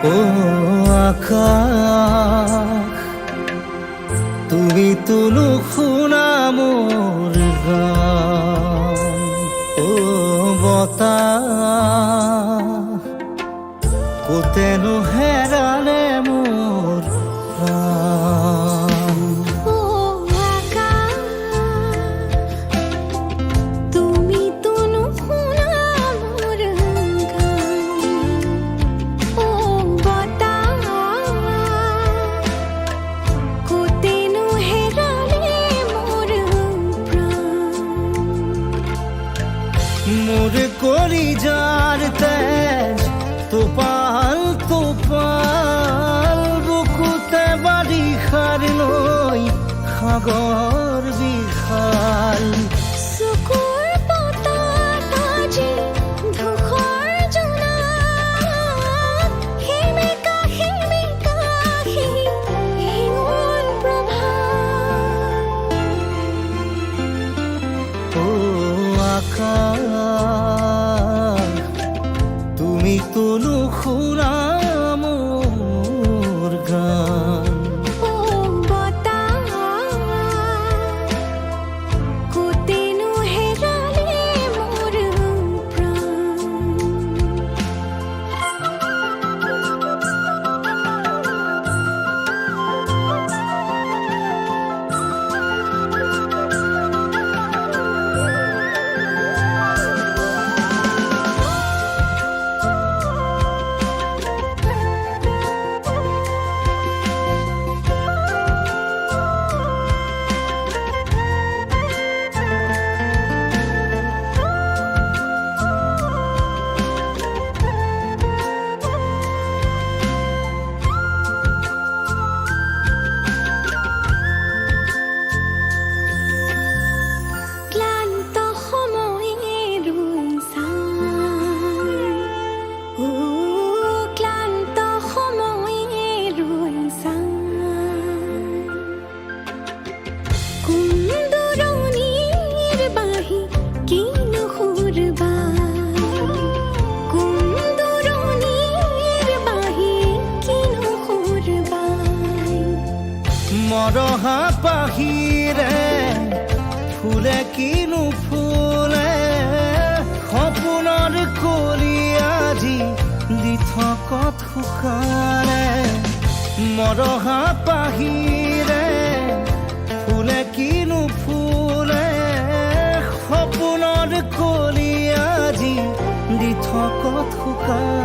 ও আকাশ, তুমি তুলু শুনা মোৰ গান। ও বতাহ, কোতেনো হেৰালে মোৰ প্ৰাণ। ও আকাশ, তুমি তুনু শুনা মোৰ গান। ও বতাহ, কোতেনো হেৰালে মোৰ প্ৰাণ। মোৰ কলিজাৰ তেজ টোপাল টোপাল, বুকুতে বাৰিষাৰ নৈ সাগৰ বিশাল। চকুৰ পতাত আজি ধূসৰ জোনাক, সেমেকা সেমেকা হিঙুল প্ৰভাত। ও আকাশ, তুমি তুলু শুনা মোৰ গান। ও বতাহ, কোতেনো হেৰালে মোৰ প্ৰাণ। ক্লান্ত সময়ে ৰৈ চাই, ও ক্লান্ত সময়ে ৰৈ চাই। কোন দূৰণিৰ বাহি কিনো সুৰ বাই, কোন দূৰণিৰ বাহি কিনো সুৰ বাই। মৰহা পাহিৰে ফুলে কিনো ফুলে, সপোনৰ কলি আজি দি থকত শুকালে। মৰহা পাহিৰে ফুলে কিনো ফুলে, সপোনৰ কলি আজি দি থকত শুকালে।